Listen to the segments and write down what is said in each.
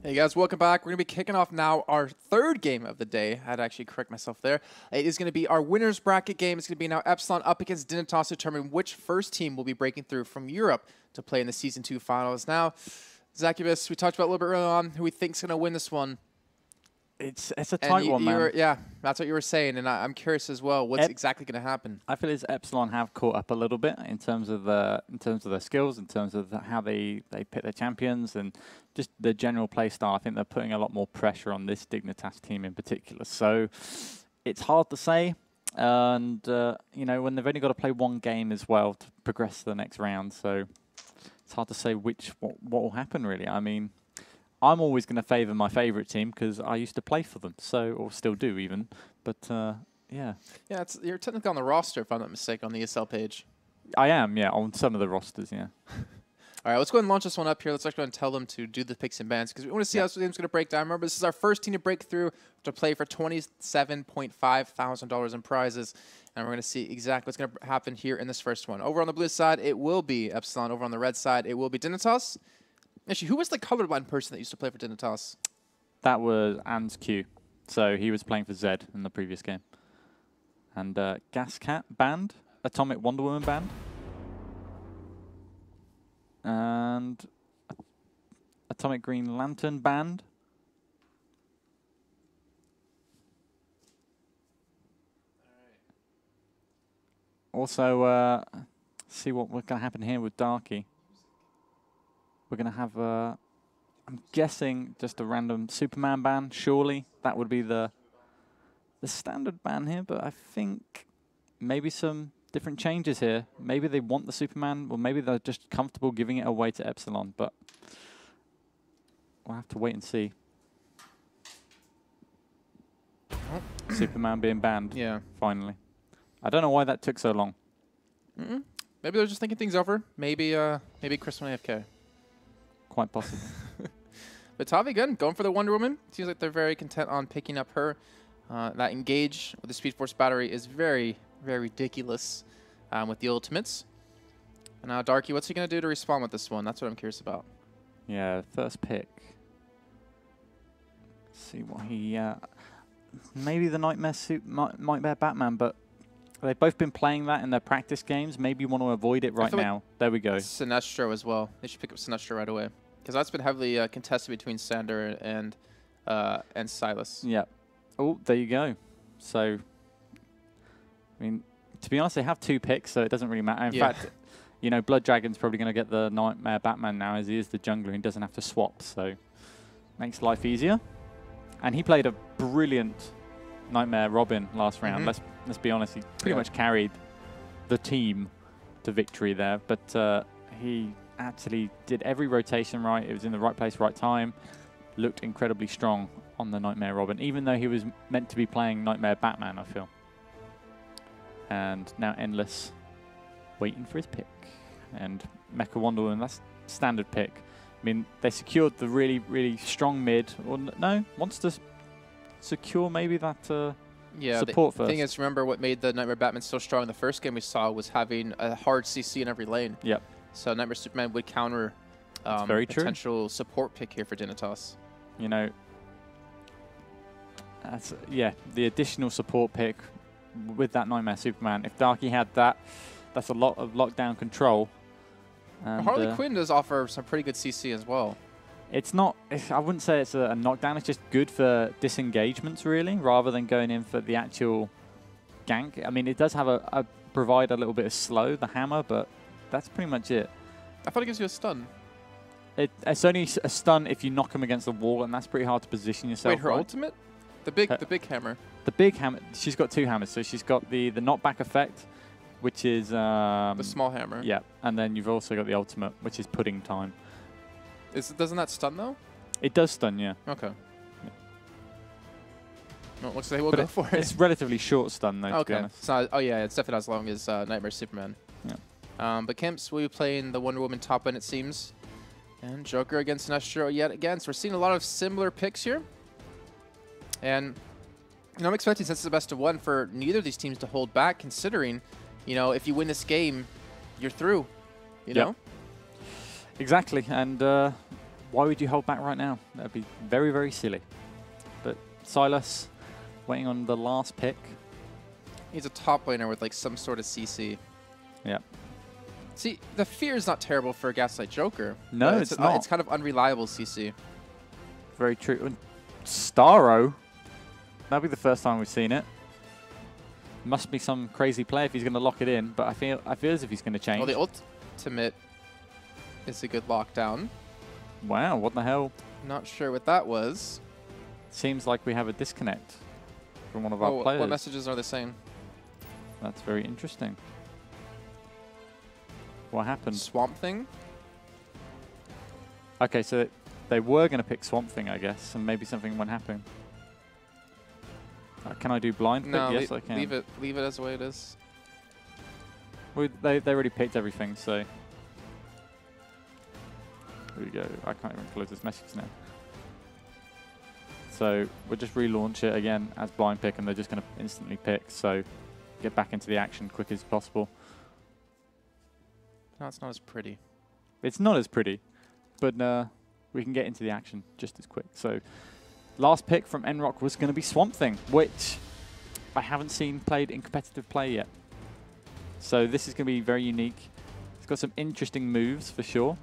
Hey guys, welcome back. We're going to be kicking off now our third game of the day. I had to actually correct myself there. It is going to be our winner's bracket game. It's going to be now Epsilon up against Dignitas to determine which first team will be breaking through from Europe to play in the Season 2 finals. Now, Zacubus, we talked about a little bit earlier on who we think is going to win this one. It's a tight one, man. Yeah, that's what you were saying, and I'm curious as well. What's exactly going to happen? I feel as Epsilon have caught up a little bit in terms of their skills, in terms of how they pick their champions, and just the general play style. I think they're putting a lot more pressure on this Dignitas team in particular. So it's hard to say, and you know, when they've only got to play one game as well to progress to the next round, so it's hard to say what will happen really. I mean, I'm always going to favour my favourite team because I used to play for them, so or still do even. But yeah. Yeah, you're technically on the roster, if I'm not mistaken, on the ESL page. I am, yeah, on some of the rosters, yeah. All right, let's go ahead and launch this one up here. Let's actually go and tell them to do the picks and bans because we want to see how this game's going to break down. Remember, this is our first team to break through to play for $27.5 thousand in prizes. And we're going to see exactly what's going to happen here in this first one. Over on the blue side, it will be Epsilon. Over on the red side, it will be Dignitas. Actually, who was the colorblind person that used to play for Dignitas? That was Ans Q. So he was playing for Zed in the previous game. And Gascat banned, Atomic Wonder Woman banned. And Atomic Green Lantern banned. Also, see what's going to happen here with Darky. We're going to have, I'm guessing, just a random Superman ban, surely. That would be the standard ban here, but I think maybe some different changes here. Maybe they want the Superman, or maybe they're just comfortable giving it away to Epsilon, but we'll have to wait and see. Superman being banned, yeah, finally. I don't know why that took so long. Maybe they're just thinking things over. Maybe Chris went AFK. Quite possible. But Tavi, again, going for the Wonder Woman. Seems like they're very content on picking up her. That engage with the Speed Force battery is very, very ridiculous with the ultimates. And now, Darky, what's he going to do to respawn with this one? That's what I'm curious about. Yeah, first pick. Let's see what he... maybe the Nightmare Batman, but they've both been playing that in their practice games. Maybe you want to avoid it right now. Like there we go. Sinestro as well. They should pick up Sinestro right away. Because that's been heavily contested between Sander and Silas. Yeah. Oh, there you go. So, I mean, to be honest, they have two picks, so it doesn't really matter. In fact, you know, Blood Dragon's probably going to get the Nightmare Batman now, as he is the jungler and doesn't have to swap. So, makes life easier. And he played a brilliant Nightmare Robin last round. Let's be honest, he pretty much carried the team to victory there. But he actually did every rotation right. It was in the right place, right time. Looked incredibly strong on the Nightmare Robin, even though he was meant to be playing Nightmare Batman, I feel. And now Endless waiting for his pick. And Mecha Wonder Woman, that's standard pick. I mean, they secured the really, really strong mid. Or no, wants to secure maybe that support first. The thing is, remember what made the Nightmare Batman so strong in the first game we saw was having a hard CC in every lane. Yep. So Nightmare Superman would counter potential support pick here for Dignitas. You know, that's, yeah, the additional support pick with that Nightmare Superman. If Darky had that, that's a lot of lockdown control. And Harley Quinn does offer some pretty good CC as well. It's not, I wouldn't say it's a knockdown, it's just good for disengagements really, rather than going in for the actual gank. I mean, it does have provide a little bit of slow, the hammer, but that's pretty much it. I thought it gives you a stun. It's only a stun if you knock him against the wall, and that's pretty hard to position yourself. Wait, her ultimate? The big hammer. The big hammer, she's got two hammers, so she's got the knockback effect, which is... the small hammer. Yeah, and then you've also got the ultimate, which is pudding time. Doesn't that stun, though? It does stun, yeah. Okay. Yeah. Well, looks like we'll go for it. It's relatively short stun, though, to be honest. It's not, oh, yeah, it's definitely not as long as Nightmare Superman. Yeah. But Kemps will be playing the Wonder Woman top end, it seems. And Joker against Sinestro yet again. So we're seeing a lot of similar picks here. And you know, I'm expecting, since it's the best of one, for neither of these teams to hold back, considering, you know, if you win this game, you're through, you know? Exactly. And why would you hold back right now? That would be very, very silly. But Silas, waiting on the last pick. He's a top laner with like some sort of CC. Yep. See, the fear is not terrible for a Gaslight Joker. No, it's not. It's kind of unreliable CC. Very true. And Starro, that'll be the first time we've seen it. Must be some crazy play if he's going to lock it in, but I feel as if he's going to change. Well, the ultimate is a good lockdown. Wow, what the hell? Not sure what that was. Seems like we have a disconnect from one of our players. What messages are they saying? That's very interesting. What happened? Swamp Thing? Okay, so they were going to pick Swamp Thing, I guess, and maybe something went happening. Can I do blind pick? No, yes, I can. Leave it as the way it is. Well, they already picked everything, so... Here we go. I can't even close this message now. So we'll just relaunch it again as blind pick, and they're just going to instantly pick, so get back into the action quick as possible. No, it's not as pretty. It's not as pretty, but we can get into the action just as quick. So last pick from Enrock was going to be Swamp Thing, which I haven't seen played in competitive play yet. So this is going to be very unique. It's got some interesting moves for sure.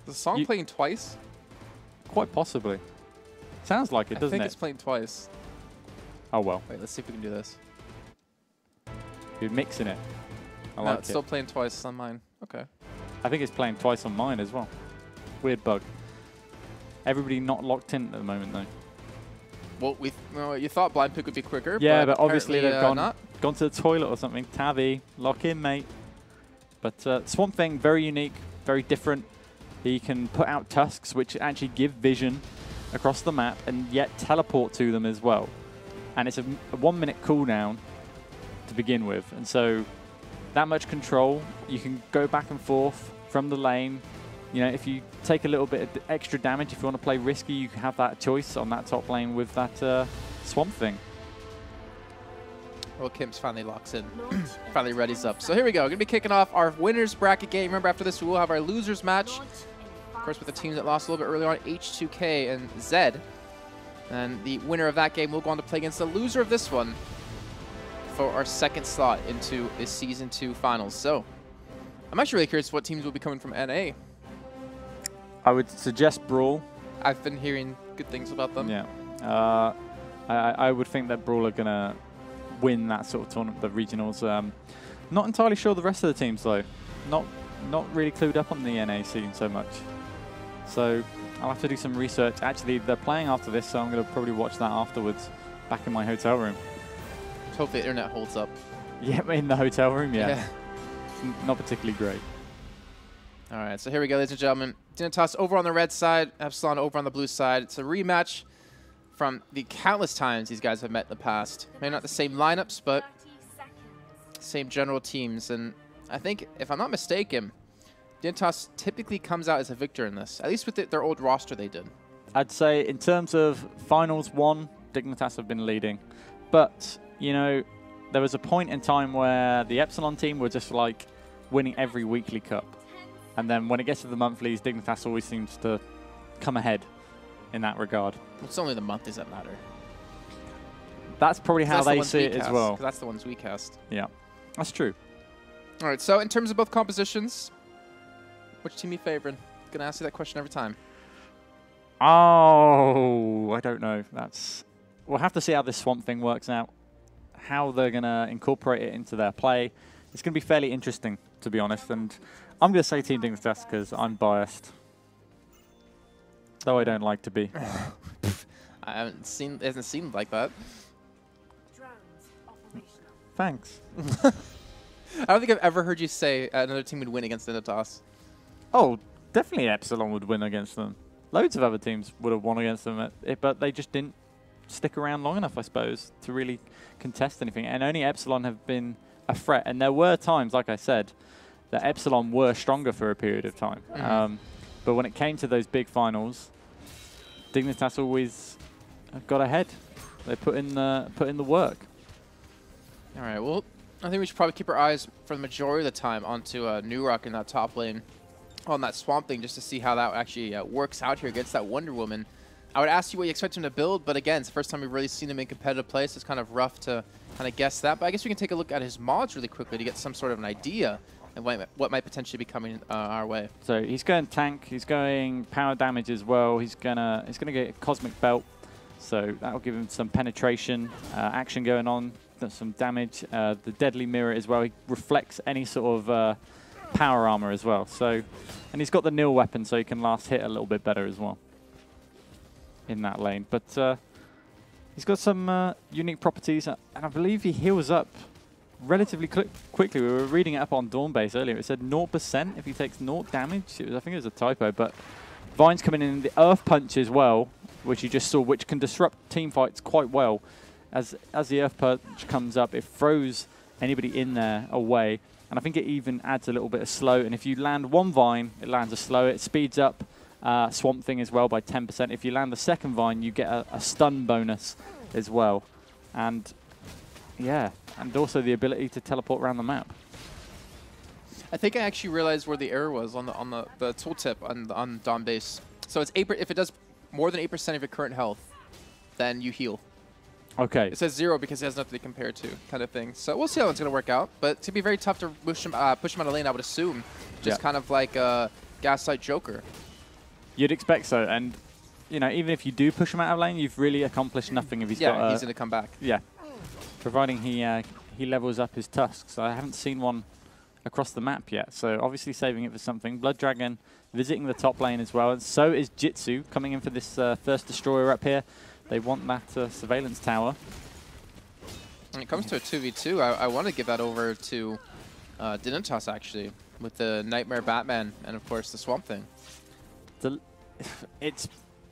Is the song playing twice? Quite possibly. Sounds like it, doesn't it? I think it's playing twice. Oh well. Wait, let's see if we can do this. You're mixing it. No, it's still playing twice on mine. Okay. I think it's playing twice on mine as well. Weird bug. Everybody not locked in at the moment though. Well, you thought blind pick would be quicker. Yeah, but obviously they've gone to the toilet or something. Tabby, lock in, mate. But Swamp Thing, very unique, very different. He can put out tusks, which actually give vision across the map and yet teleport to them as well. And it's a 1 minute cooldown to begin with. And so that much control, you can go back and forth from the lane. You know, if you take a little bit of extra damage, if you want to play risky, you can have that choice on that top lane with that Swamp Thing. Well, Kim's finally locks in. Finally readies up. So here we go. We're going to be kicking off our winners bracket game. Remember, after this, we will have our losers match. Of course, with the teams that lost a little bit earlier on, H2K and Zed. And the winner of that game will go on to play against the loser of this one for our second slot into the Season 2 finals. So I'm actually really curious what teams will be coming from NA. I would suggest Brawl. I've been hearing good things about them. Yeah. I would think that Brawl are going to win that sort of tournament, the regionals. Not entirely sure the rest of the teams, though. Not really clued up on the NA scene so much. So I'll have to do some research. Actually, they're playing after this, so I'm going to probably watch that afterwards back in my hotel room. Hopefully the internet holds up. Yeah, in the hotel room, yeah. It's not particularly great. All right, so here we go, ladies and gentlemen. Dignitas over on the red side, Epsilon over on the blue side. It's a rematch from the countless times these guys have met in the past. Maybe not the same lineups, but same general teams. And I think, if I'm not mistaken, Dignitas typically comes out as a victor in this, at least with their old roster they did. I'd say in terms of Finals 1, Dignitas have been leading. But, you know, there was a point in time where the Epsilon team were just like winning every weekly cup. And then when it gets to the monthlies, Dignitas always seems to come ahead in that regard. It's only the monthlies that matter. That's probably how they see it as well. That's the ones we cast. Yeah, that's true. All right, so in terms of both compositions, which team you favoring? Gonna ask you that question every time. Oh, I don't know. We'll have to see how this Swamp Thing works out, how they're gonna incorporate it into their play. It's gonna be fairly interesting, to be honest. And I'm gonna say Team Dignitas because I'm biased, though I don't like to be. It hasn't seemed like that. Thanks. I don't think I've ever heard you say another team would win against Dignitas. Oh, definitely Epsilon would win against them. Loads of other teams would have won against them, but they just didn't stick around long enough, I suppose, to really contest anything. And only Epsilon have been a threat. And there were times, like I said, that Epsilon were stronger for a period of time. Mm-hmm. But when it came to those big finals, Dignitas always got ahead. They put in the work. All right, well, I think we should probably keep our eyes for the majority of the time onto New Rock in that top lane. on that Swamp Thing just to see how that actually works out here against that Wonder Woman. I would ask you what you expect him to build, but again, it's the first time we've really seen him in competitive play, so it's kind of rough to kind of guess that. But I guess we can take a look at his mods really quickly to get some sort of an idea of what might potentially be coming our way. So he's going tank, he's going power damage as well. He's gonna get a Cosmic Belt, so that will give him some penetration, action going on, some damage. The Deadly Mirror as well. He reflects any sort of power armor as well. So, and he's got the nil weapon, so he can last hit a little bit better as well in that lane. But he's got some unique properties, and I believe he heals up relatively quickly. We were reading it up on Dawnbase earlier. It said 0% if he takes 0 damage. I think it was a typo, but Vine's coming in the Earth Punch as well, which you just saw, which can disrupt team fights quite well. As the Earth Punch comes up, it throws anybody in there away, and I think it even adds a little bit of slow, and if you land one Vine, it lands a slow. It speeds up Swamp Thing as well by 10%. If you land the second Vine, you get a stun bonus as well. And yeah, and also the ability to teleport around the map. I think I actually realized where the error was on the tooltip on Dawnbase. So it's 8%, if it does more than 8% of your current health, then you heal. Okay. It says 0 because it has nothing to compare to, kind of thing. So we'll see how it's going to work out. But to be very tough to push him out of lane, I would assume. Just kind of like a Gaslight Joker. You'd expect so, and you know, even if you do push him out of lane, you've really accomplished nothing if he's got. Yeah, he's going to come back. Yeah, providing he levels up his tusks. I haven't seen one across the map yet, so obviously saving it for something. Blood Dragon visiting the top lane as well, and so is Jitsu coming in for this first destroyer up here. They want that surveillance tower. When it comes to a 2v2, I want to give that over to Dignitas actually, with the Nightmare Batman and of course the Swamp Thing.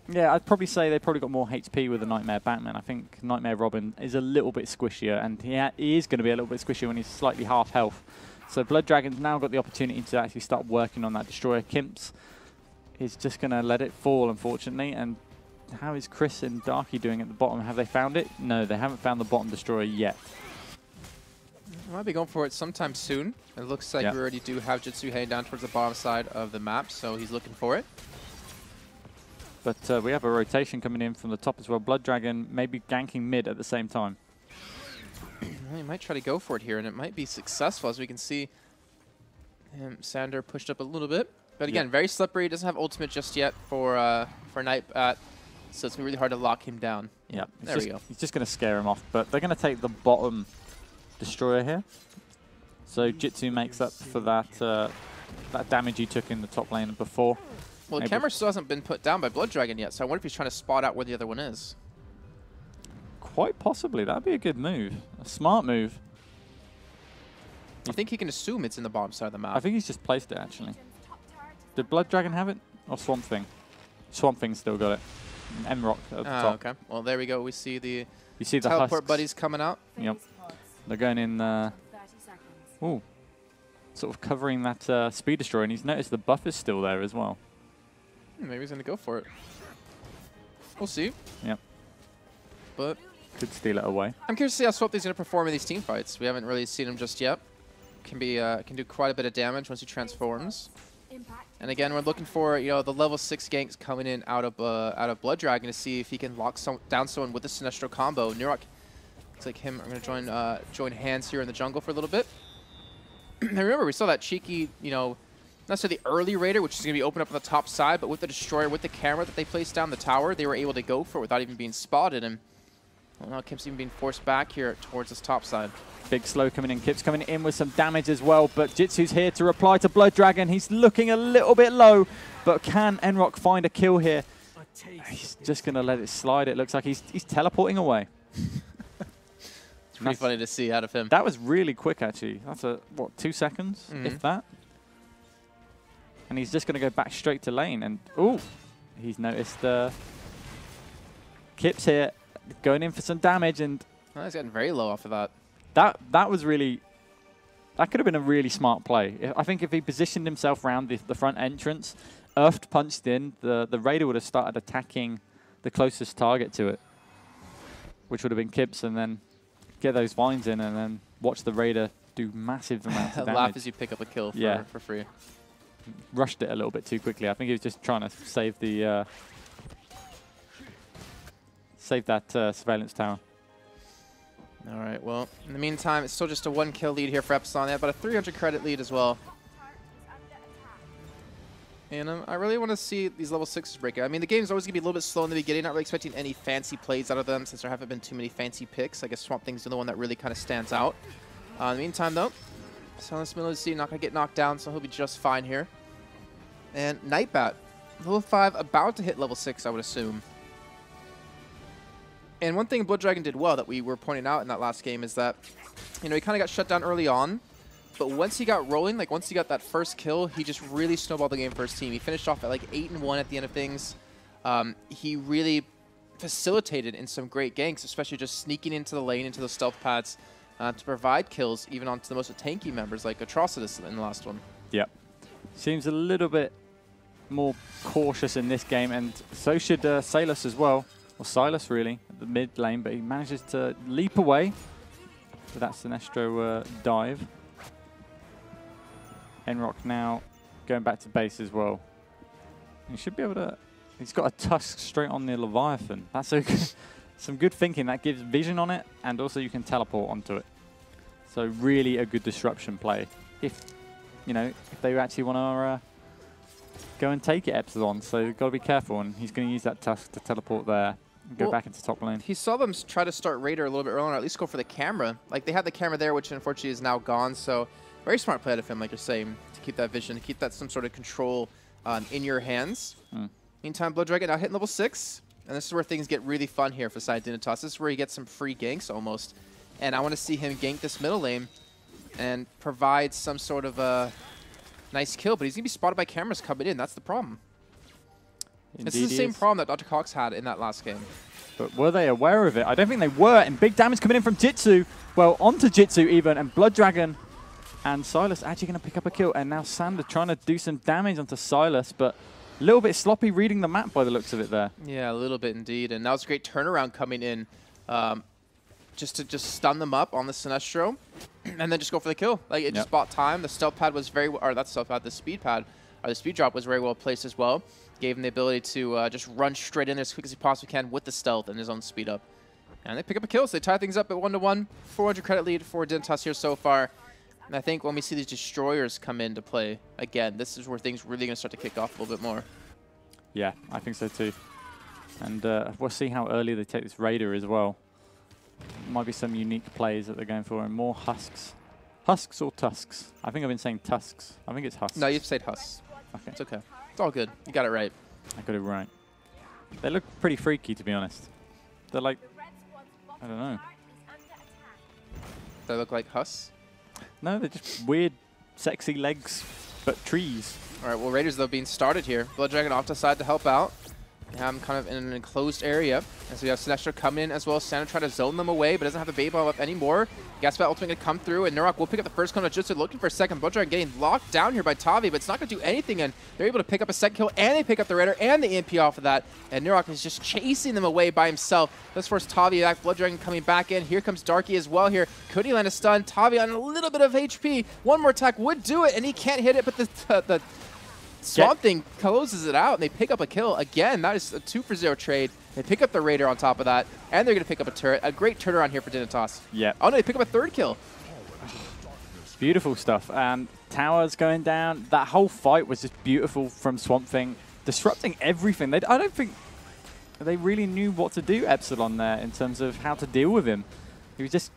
Yeah, I'd probably say they probably got more HP with the Nightmare Batman. I think Nightmare Robin is a little bit squishier, and he is going to be a little bit squishier when he's slightly half health. So Blood Dragon's now got the opportunity to actually start working on that destroyer. Kimps is just going to let it fall, unfortunately. And how is Chris and Darky doing at the bottom? Have they found it? No, they haven't found the bottom destroyer yet. Might be going for it sometime soon. It looks like we already do have Jitsu heading down towards the bottom side of the map, so he's looking for it. But we have a rotation coming in from the top as well. Blood Dragon maybe ganking mid at the same time. Well, he might try to go for it here, and it might be successful, as we can see. Sander pushed up a little bit. But again, very slippery. Doesn't have ultimate just yet for Nightbat, so it's going to be really hard to lock him down. Yeah, there we go. He's just going to scare him off. But they're going to take the bottom destroyer here. So Jitsu makes up for that damage he took in the top lane before. Well, the camera still hasn't been put down by Blood Dragon yet, so I wonder if he's trying to spot out where the other one is. Quite possibly. That'd be a good move. A smart move. I think he can assume it's in the bottom side of the map. I think he's just placed it, actually. Did Blood Dragon have it? Or Swamp Thing? Swamp Thing's still got it. M-Rock at the top. Okay. Well, there we go. We see the teleport husks. Buddies coming out. Yep. They're going in... ooh. Sort of covering that Speed Destroyer, and he's noticed the buff is still there as well. Maybe he's going to go for it. We'll see. Yep. But could steal it away. I'm curious to see how Swamp Thing's going to perform in these team fights. We haven't really seen him just yet. Can do quite a bit of damage once he transforms. And again, we're looking for the level 6 ganks coming in out of Blood Dragon to see if he can lock down someone with the Sinestro combo. Nurok, looks like him. I'm going to join hands here in the jungle for a little bit. And remember, we saw that cheeky, not necessarily the early Raider, which is going to be open up on the top side, but with the Destroyer, with the camera that they placed down the tower, they were able to go for it without even being spotted. And well, now Kip's even being forced back here towards this top side. Big slow coming in. Kip's coming in with some damage as well, but Jitsu's here to reply to Blood Dragon. He's looking a little bit low, but can Enrock find a kill here? He's just going to let it slide. It looks like he's teleporting away. It's pretty funny to see out of him. That was really quick, actually. That's what, 2 seconds, if that? And he's just going to go back straight to lane. And, ooh, he's noticed Kip's here going in for some damage. And oh, he's getting very low off of that. That was really... That could have been a really smart play. I think if he positioned himself around the front entrance, Earthed punched in, the Raider would have started attacking the closest target to it, which would have been Kip's, and then get those vines in and then watch the Raider do massive amounts of damage. Laugh as you pick up a kill for free. rushed it a little bit too quickly. I think he was just trying to save the surveillance tower. All right, well, in the meantime, it's still just a 1-kill lead here for Epsilon. They have about a 300 credit lead as well. And I really want to see these level 6s break out. I mean, the game's always going to be a little bit slow in the beginning. Not really expecting any fancy plays out of them since there haven't been too many fancy picks. I guess Swamp Thing's the one that really kind of stands out. In the meantime, though, Silence middle of the sea, not going to get knocked down, so he'll be just fine here. And Nightbat, level 5, about to hit level 6, I would assume. And one thing Blood Dragon did well that we were pointing out in that last game is that, you know, he kind of got shut down early on. But once he got rolling, like once he got that first kill, he just really snowballed the game for his team. He finished off at like 8-1 at the end of things. He really facilitated in some great ganks, especially just sneaking into the lane, into the stealth pads to provide kills, even onto the most tanky members like Atrocitus in the last one. Yep. Seems a little bit more cautious in this game, and so should Salus as well. Or Silas, really, at the mid lane, but he manages to leap away with that Sinestro dive. Enrock now going back to base as well. He should be able to... He's got a tusk straight on the Leviathan. That's some good thinking. That gives vision on it, and also you can teleport onto it. So really a good disruption play. If, you know, if they actually want to go and take it, Epsilon. So you've got to be careful, and he's going to use that tusk to teleport there and go back into top lane. He saw them try to start Raider a little bit earlier, or at least go for the camera. Like, they had the camera there, which unfortunately is now gone, so... Very smart play out of him, like you're saying, to keep that vision, to keep that some sort of control in your hands. Meantime, Blood Dragon now hitting level 6. And this is where things get really fun here for side Dignitas. This is where he gets some free ganks almost. And I want to see him gank this middle lane and provide some sort of a nice kill. But he's going to be spotted by cameras coming in. That's the problem. Indeed, this is the same problem that Dr. Cox had in that last game. But were they aware of it? I don't think they were. And big damage coming in from Jitsu. Well, onto Jitsu even. And Blood Dragon... And Silas actually going to pick up a kill. And now Sander trying to do some damage onto Silas, but a little bit sloppy reading the map by the looks of it there. Yeah, a little bit indeed. And that was a great turnaround coming in just to stun them up on the Sinestro and then just go for the kill. Like, it just bought time. The stealth pad was very, or not the stealth pad, the speed pad, or the speed drop was very well placed as well. Gave him the ability to just run straight in there as quick as he possibly can with the stealth and his own speed up. And they pick up a kill, so they tie things up at 1-1. 400 credit lead for Dignitas here so far. And I think when we see these destroyers come into play, again, this is where things really going to start to kick off a little bit more. Yeah, I think so too. And we'll see how early they take this Raider as well. Might be some unique plays that they're going for, and more husks. Husks or tusks? I think I've been saying tusks. I think it's husks. No, you've said husks. Okay. It's okay. It's all good. You got it right. I got it right. They look pretty freaky, to be honest. They're like, I don't know. They look like husks? No, they're just weird, sexy legs, but trees. All right, well, Raiders, though, being started here. Blood Dragon off to the side to help out. They have him kind of in an enclosed area. And so we have Sinestro coming in as well. Santa trying to zone them away, but doesn't have the Baby Bomb up anymore. Gaspat ultimate going to come through, and Nurok will pick up the first kill. Just looking for a second. Blood Dragon getting locked down here by Tavi, but it's not going to do anything. And they're able to pick up a second kill, and they pick up the Raider and the EMP off of that. And Nurok is just chasing them away by himself. Let's force Tavi back. Blood Dragon coming back in. Here comes Darky as well here. Could he land a stun? Tavi on a little bit of HP. One more attack would do it, and he can't hit it, but the Swamp Thing closes it out, and they pick up a kill. Again, that is a 2-for-0 trade. They pick up the Raider on top of that, and they're going to pick up a turret. A great turnaround here for Dignitas. Yeah. Oh, no, they pick up a third kill. Beautiful stuff. And towers going down. That whole fight was just beautiful from Swamp Thing, disrupting everything. I don't think they really knew what to do, Epsilon, there, in terms of how to deal with him. He was just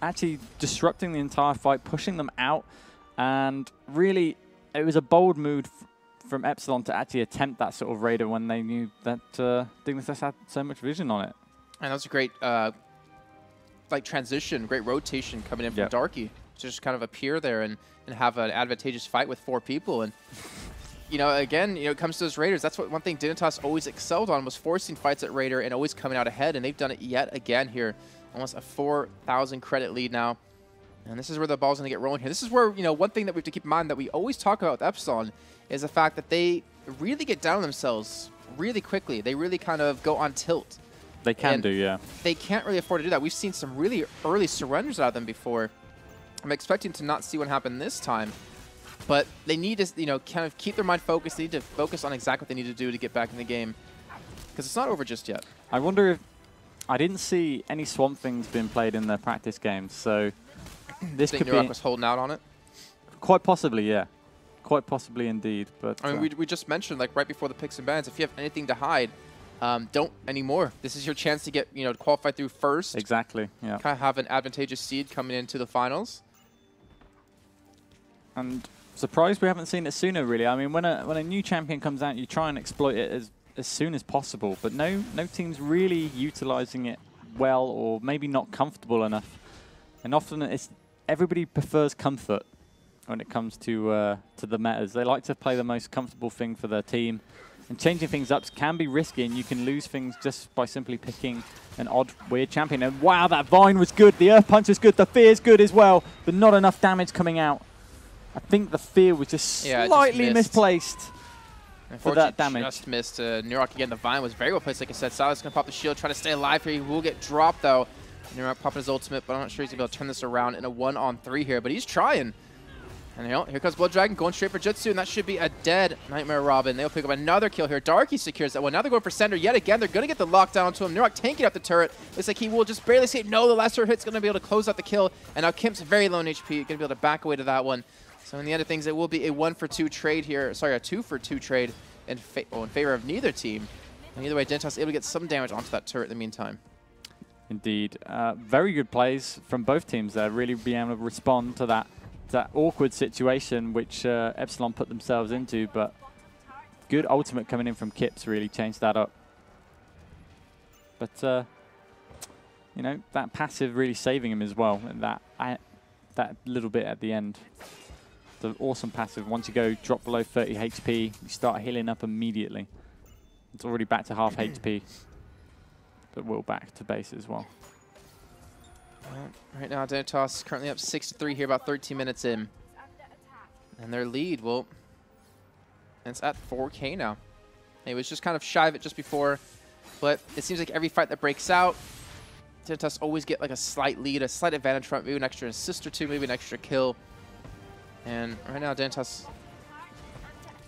actually disrupting the entire fight, pushing them out, and really, it was a bold move from Epsilon to actually attempt that sort of Raider when they knew that Dignitas had so much vision on it. And that was a great like transition, great rotation coming in from Darky to just kind of appear there and have an advantageous fight with 4 people. And you know, again, you know, it comes to those Raiders. That's what one thing Dignitas always excelled on, was forcing fights at Raider and always coming out ahead. And they've done it yet again here. Almost a 4,000 credit lead now. And this is where the ball's going to get rolling here. This is where, you know, one thing that we have to keep in mind that we always talk about with Epsilon is the fact that they really get down on themselves really quickly. They really kind of go on tilt. They can do, yeah. They can't really afford to do that. We've seen some really early surrenders out of them before. I'm expecting to not see what happened this time. But they need to, you know, kind of keep their mind focused. They need to focus on exactly what they need to do to get back in the game. Because it's not over just yet. I wonder if... I didn't see any Swamp Things being played in their practice games, so this could be... was holding out on it? Quite possibly, yeah. Quite possibly indeed. But I mean, we just mentioned, like, right before the picks and bans, if you have anything to hide, don't anymore. This is your chance to get, you know, to qualify through first. Exactly, yeah. Kind of have an advantageous seed coming into the finals. And surprised we haven't seen it sooner, really. I mean, when a new champion comes out, you try and exploit it as soon as possible, but no team's really utilizing it well, or maybe not comfortable enough. And often it's everybody prefers comfort when it comes to the metas. They like to play the most comfortable thing for their team, and changing things up can be risky, and you can lose things just by simply picking an odd, weird champion. And wow, that Vine was good, the Earth Punch was good, the Fear's good as well, but not enough damage coming out. I think the Fear was just slightly misplaced. For that damage. Just missed. Nurok again, the Vine was very well placed, like I said. Silas going to pop the shield, trying to stay alive here. He will get dropped, though. Nurok popping his ultimate, but I'm not sure he's going to be able to turn this around in a 1-on-3 here, but he's trying. And you know, here comes Blood Dragon going straight for Jutsu, and that should be a dead Nightmare Robin. They'll pick up another kill here. Darky secures that one. Now they're going for Sender yet again. They're going to get the lockdown onto him. Nurok tanking up the turret. Looks like he will just barely escape. No, the last turret hit's going to be able to close out the kill, and now Kimp's very low in HP. Going to be able to back away to that one. So in the end of things, it will be a 1-for-2 trade here. Sorry, a 2-for-2 trade in favor of neither team. And either way, Dignitas able to get some damage onto that turret in the meantime. Indeed. Very good plays from both teams there, really being able to respond to that awkward situation which Epsilon put themselves into, but good ultimate coming in from Kips really changed that up. But, you know, that passive really saving him as well, and that little bit at the end. The awesome passive. Once you go drop below 30 HP, you start healing up immediately. It's already back to half HP, but we'll back to base as well. Right now, Dignitas currently up 6-3 here, about 13 minutes in. And their lead, well, it's at 4K now. It was just kind of shy of it just before, but it seems like every fight that breaks out, Dignitas always get like a slight lead, a slight advantage front, maybe an extra assist or two, maybe an extra kill. And right now, Dignitas,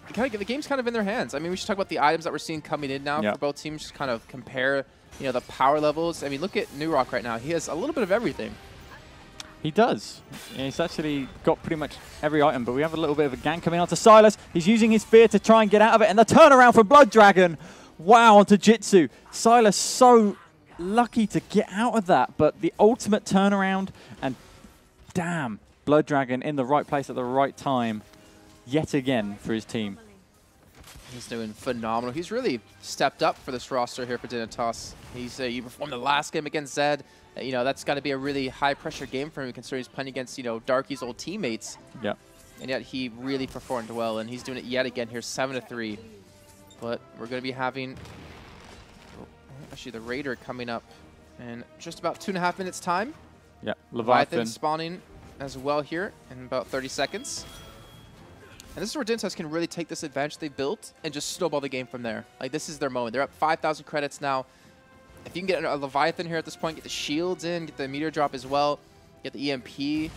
the game's kind of in their hands. I mean, we should talk about the items that we're seeing coming in now for both teams, just kind of compare, you know, the power levels. I mean, look at Nurok right now. He has a little bit of everything. He does. He's actually got pretty much every item, but we have a little bit of a gank coming onto Silas. He's using his Fear to try and get out of it, and the turnaround from Blood Dragon. Wow, onto Jitsu. Silas so lucky to get out of that, but the ultimate turnaround, and damn, Blood Dragon in the right place at the right time yet again for his team. He's doing phenomenal. He's really stepped up for this roster here for Dignitas. He performed the last game against Zed. You know, that's got to be a really high-pressure game for him, considering he's playing against, you know, Darky's old teammates. Yeah. And yet he really performed well, and he's doing it yet again here, 7-3. But we're going to be having, actually, the Raider coming up in just about 2.5 minutes' time. Yeah, Leviathan spawning as well here in about 30 seconds. And this is where Dignitas can really take this advantage they built and just snowball the game from there. Like, this is their moment. They're up 5,000 credits now. If you can get a Leviathan here at this point, get the shields in, get the meteor drop as well, get the EMP, you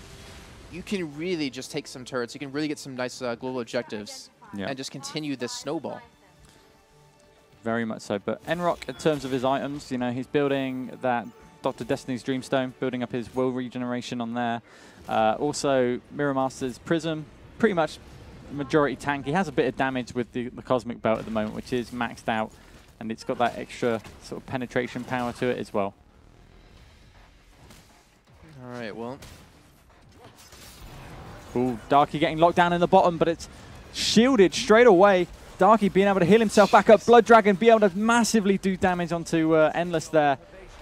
can really just take some turrets. You can really get some nice global objectives and just continue this snowball. Very much so. But Enrock, in terms of his items, you know, he's building that Dr. Destiny's Dreamstone, building up his will regeneration on there. Also, Mirror Master's Prism, pretty much majority tank. He has a bit of damage with the Cosmic Belt at the moment, which is maxed out, and it's got that extra sort of penetration power to it as well. All right, well. Ooh, Darky getting locked down in the bottom, but it's shielded straight away. Darky being able to heal himself back up. Blood Dragon being able to massively do damage onto Endless there,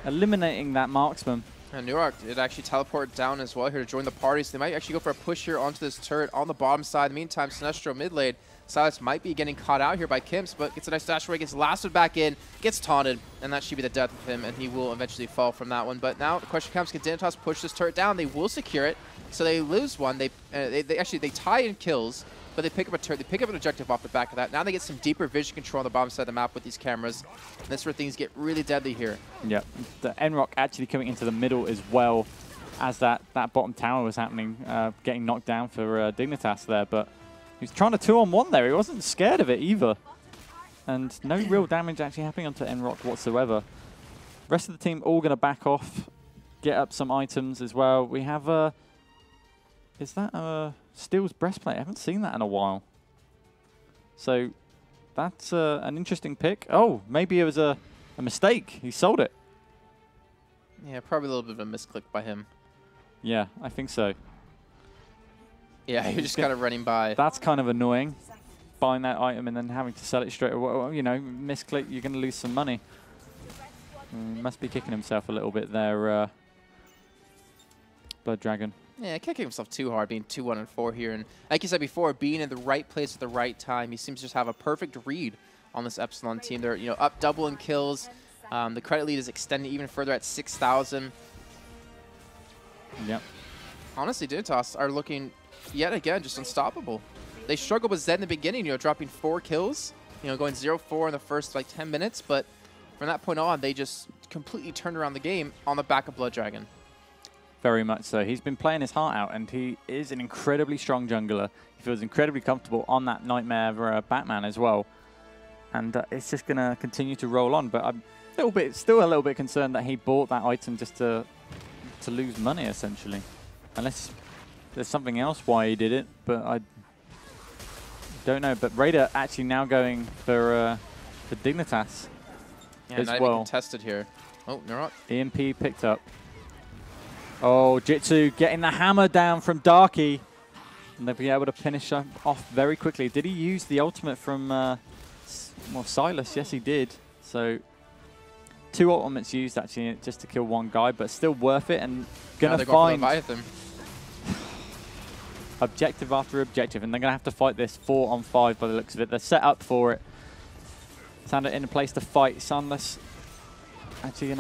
eliminating that marksman. And Nurok did actually teleport down as well here to join the party, so they might actually go for a push here onto this turret on the bottom side. In the meantime, Sinestro mid lane. Silas might be getting caught out here by Kimps, but gets a nice dash away, gets lasted back in, gets taunted, and that should be the death of him, and he will eventually fall from that one. But now the question comes, can Dignitas push this turret down? They will secure it, so they lose one. They tie in kills, but they pick up a turret. They pick up an objective off the back of that. Now they get some deeper vision control on the bottom side of the map with these cameras. And that's where things get really deadly here. Yeah, the Enrock actually coming into the middle as well as that bottom tower was happening, getting knocked down for Dignitas there. But He was trying to 2-on-1 there. He wasn't scared of it either. And no real damage actually happening onto Enrock whatsoever. Rest of the team all going to back off, get up some items as well. We have is that Steel's breastplate? I haven't seen that in a while. So that's an interesting pick. Oh, maybe it was a mistake. He sold it. Yeah, probably a little bit of a misclick by him. Yeah, I think so. Yeah, he was just kind of running by. That's kind of annoying, buying that item and then having to sell it straight away. You know, misclick, you're going to lose some money. Must be kicking himself a little bit there, Blood Dragon. Yeah, kicking himself too hard, being 2-1-4 here. And like you said before, being in the right place at the right time, he seems to just have a perfect read on this Epsilon team. They're up double in kills. The credit lead is extended even further at 6,000. Yep. Honestly, Dignitas are looking yet again just unstoppable. They struggled with Zed in the beginning, dropping 4 kills, going 0-4 in the first like 10 minutes, but from that point on, they just completely turned around the game on the back of Blood Dragon. Very much so. He's been playing his heart out, and he is an incredibly strong jungler. He feels incredibly comfortable on that Nightmare Batman as well. And it's just going to continue to roll on. But I'm still a little bit concerned that he bought that item just to lose money, essentially. Unless there's something else why he did it, but I don't know. But Raider actually now going for Dignitas as not well. Even contested here. Oh, Neurot. EMP picked up. Oh, Jitsu getting the hammer down from Darky. And they'll be able to finish off very quickly. Did he use the ultimate from Silas? Yes, he did. So 2 ultimates used actually just to kill 1 guy, but still worth it. And going to find objective after objective. And they're going to have to fight this 4-on-5 by the looks of it. They're set up for it. Sander in a place to fight. Silas actually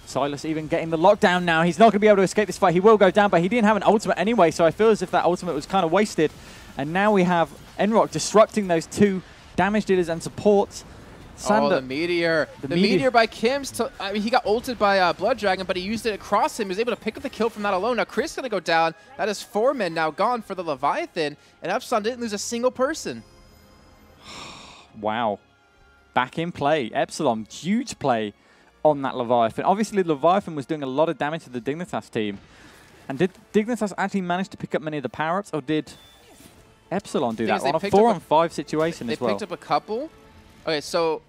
Silas even getting the lockdown now. He's not going to be able to escape this fight. He will go down, but he didn't have an ultimate anyway, so I feel as if that ultimate was kind of wasted. And now we have Enrock disrupting those 2 damage dealers and supports. Sander, the Meteor. The Meteor by Kim's. I mean, he got ulted by Blood Dragon, but he used it across him. He was able to pick up the kill from that alone. Now Chris is going to go down. That is 4 men now gone for the Leviathan, and Epsilon didn't lose a single person. Wow. Back in play. Epsilon, huge play on that Leviathan. Obviously, Leviathan was doing a lot of damage to the Dignitas team. And did Dignitas actually manage to pick up many of the power-ups, or did Epsilon do that on a 4-on-5 situation as well? They picked up a couple. Okay, so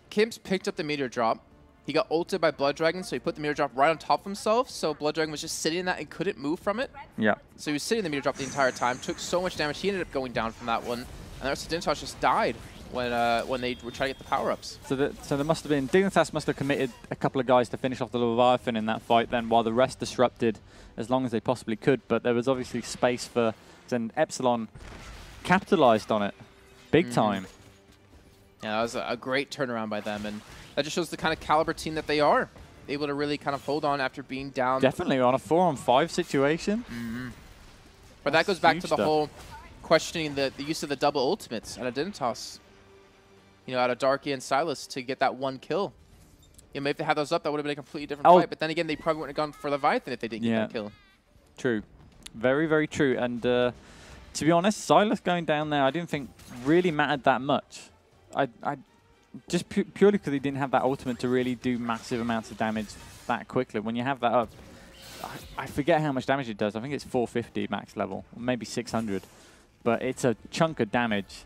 Kim's picked up the Meteor Drop. He got ulted by Blood Dragon, so he put the Meteor Drop right on top of himself, so Blood Dragon was just sitting in that and couldn't move from it. Yeah. So he was sitting in the Meteor Drop the entire time, took so much damage, he ended up going down from that one, and the rest of Dignitas just died when they were trying to get the power-ups. So there must have been, Dignitas must have committed a couple of guys to finish off the Leviathan in that fight then, while the rest disrupted as long as they possibly could. But there was obviously space for, and Epsilon capitalized on it big time. Yeah, that was a great turnaround by them, and that just shows the kind of caliber team that they are. Able to really kind of hold on after being down. Definitely on a 4-on-5 situation. But that goes back to the whole questioning the use of the double ultimates out of Dignitas. Out of Darky and Silas to get that 1 kill. Maybe if they had those up, that would have been a completely different fight. But then again, they probably wouldn't have gone for Leviathan if they didn't get that kill. True. Very, very true. And to be honest, Silas going down there, I didn't think really mattered that much. I just purely because he didn't have that ultimate to really do massive amounts of damage that quickly. When you have that up, I forget how much damage it does. I think it's 450 max level, maybe 600. But it's a chunk of damage.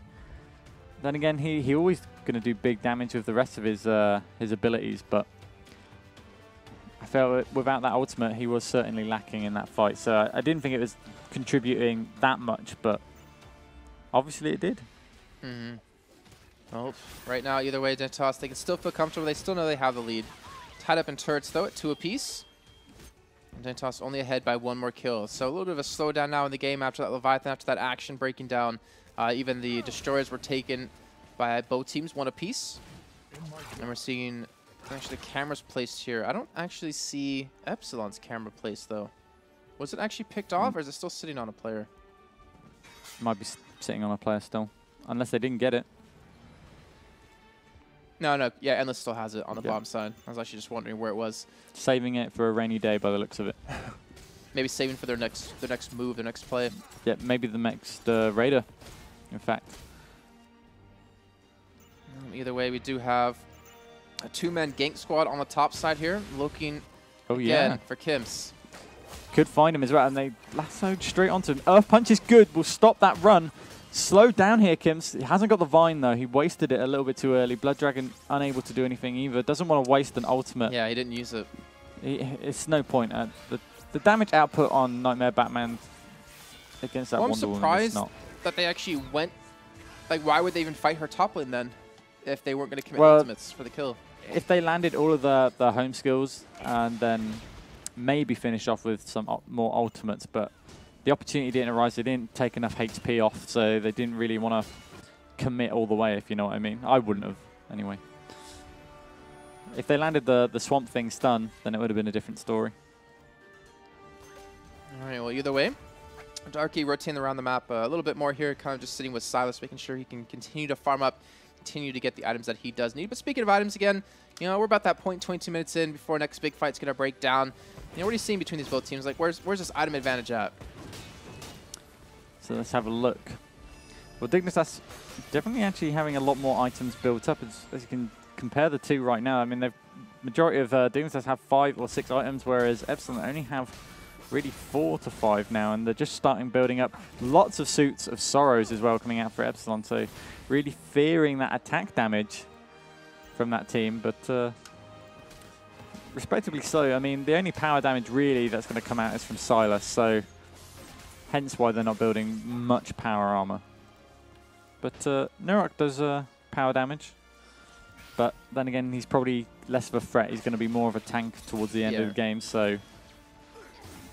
Then again, he always going to do big damage with the rest of his abilities, but I felt without that ultimate, he was certainly lacking in that fight. So I didn't think it was contributing that much, but obviously it did. Well, right now, either way, Dignitas, they can still feel comfortable. They still know they have the lead. Tied up in turrets, though, at 2 apiece. And Dignitas only ahead by 1 more kill. So a little bit of a slowdown now in the game after that Leviathan, after that action breaking down. Even the destroyers were taken by both teams, 1 apiece. And we're seeing actually the cameras placed here. I don't actually see Epsilon's camera placed, though. Was it actually picked off, or is it still sitting on a player? Might be sitting on a player still, unless they didn't get it. No. Yeah, Endless still has it on the bottom side. I was actually just wondering where it was. Saving it for a rainy day by the looks of it. maybe saving for their next move, their next play. Yeah, maybe the next Raider, in fact. Either way, we do have a 2-man gank squad on the top side here, looking again for Kims. Could find him as well, and they lassoed straight onto him. Earth Punch is good. Will stop that run. Slow down here, Kims. He hasn't got the Vine, though. He wasted it a little bit too early. Blood Dragon unable to do anything either. Doesn't want to waste an ultimate. Yeah, he didn't use it. It's no point. The damage output on Nightmare Batman against that Wonder Woman is not. I'm surprised that they actually went... Like, why would they even fight her top lane then if they weren't going to commit ultimates for the kill? If they landed all of the home skills and then maybe finish off with some more ultimates, but the opportunity didn't arise. They didn't take enough HP off, so they didn't really want to commit all the way, if you know what I mean. I wouldn't have, anyway. If they landed the Swamp Thing stun, then it would have been a different story. All right, well, either way, Darky rotating around the map a little bit more here, kind of just sitting with Silas, making sure he can continue to farm up, continue to get the items that he does need. But speaking of items again, you know, we're about that point 22 minutes in before next big fight's going to break down. You know, what are you seeing between these both teams? Like, where's this item advantage at? So let's have a look. Well, Dignitas definitely actually having a lot more items built up as you can compare the two right now. I mean, the majority of Dignitas have 5 or 6 items, whereas Epsilon only have really 4 to 5 now, and they're just starting building up. Lots of Suits of Sorrows as well coming out for Epsilon, so really fearing that attack damage from that team, but respectably so. I mean, the only power damage really that's going to come out is from Silas, so hence why they're not building much power armor. But Nurok does power damage, but then again, he's probably less of a threat. He's going to be more of a tank towards the end of the game, so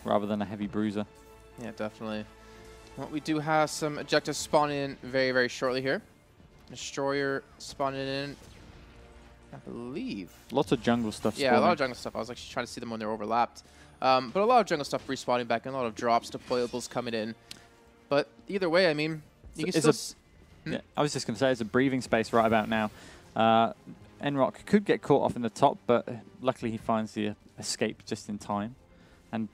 rather than a heavy bruiser. Yeah, definitely. Well, we do have some objectives spawning in very, very shortly here. Destroyer spawning in, I believe. Lots of jungle stuff spawning. Yeah, a lot of jungle stuff. I was actually trying to see them when they're overlapped. But a lot of jungle stuff respawning back and a lot of drops, deployables coming in. But either way, I mean, you can still... Yeah, I was just going to say, it's a breathing space right about now. Enrock could get caught off in the top, but luckily he finds the escape just in time. And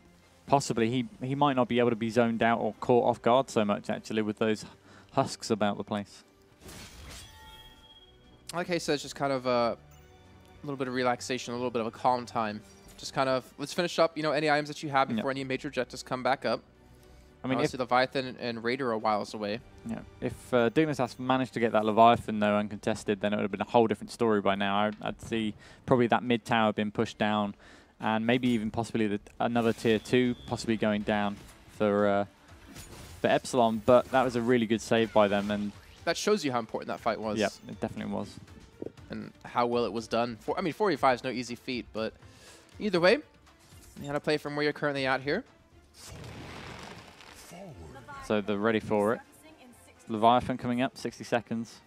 possibly he might not be able to be zoned out or caught off guard so much, actually, with those husks about the place. Like I said, it's just kind of a little bit of relaxation, a little bit of a calm time. Just kind of, let's finish up, you know, any items that you have before any major objectives come back up. I mean, obviously Leviathan and Raider are a whiles away. Yeah, if Dignitas managed to get that Leviathan, though, uncontested, then it would have been a whole different story by now. I'd see probably that mid tower being pushed down, and maybe even possibly another tier 2 possibly going down for Epsilon. But that was a really good save by them, and that shows you how important that fight was. Yeah, it definitely was, and how well it was done. I mean, 45 is no easy feat, but either way, you got to play from where you're currently at here. So they're ready for it. Leviathan coming up, 60 seconds.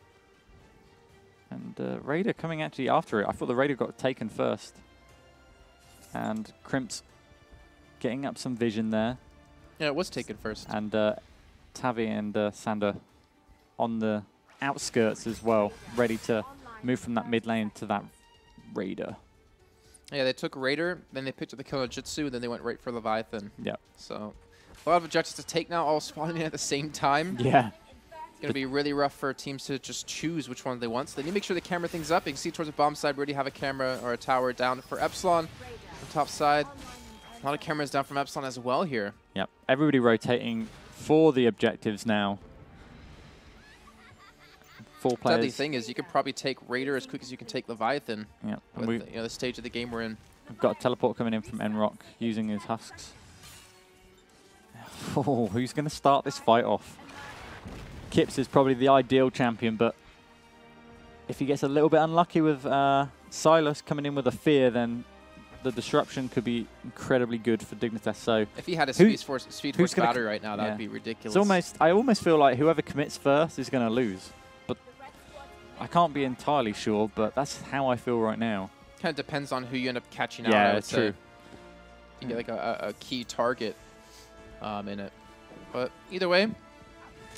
And Raider coming actually after it. I thought the Raider got taken first. And Crimp's getting up some vision there. Yeah, it was taken first. And Tavi and Sander on the outskirts as well, ready to move from that mid lane to that Raider. Yeah, they took Raider, then they picked up the Killer Jutsu, then they went right for Leviathan. Yeah. So a lot of objectives to take now, all spawning in at the same time. Yeah. It's going to be really rough for teams to just choose which one they want. So they need to make sure they camera things up. You can see towards the bomb side, we already have a camera or a tower down for Epsilon. On top side, a lot of cameras down from Epsilon as well here. Yep. Everybody rotating for the objectives now. 4 players. The deadly thing is you could probably take Raider as quick as you can take Leviathan. Yeah. With the stage of the game we're in. We've got a teleport coming in from Enrock using his husks. Oh, who's going to start this fight off? Kips is probably the ideal champion, but if he gets a little bit unlucky with Silas coming in with a fear, then the disruption could be incredibly good for Dignitas. So if he had a Speed Force battery right now, that would be ridiculous. I almost feel like whoever commits first is going to lose. But I can't be entirely sure, but that's how I feel right now. Kind of depends on who you end up catching out. Yeah, that's true. You get like a key target in it. But either way,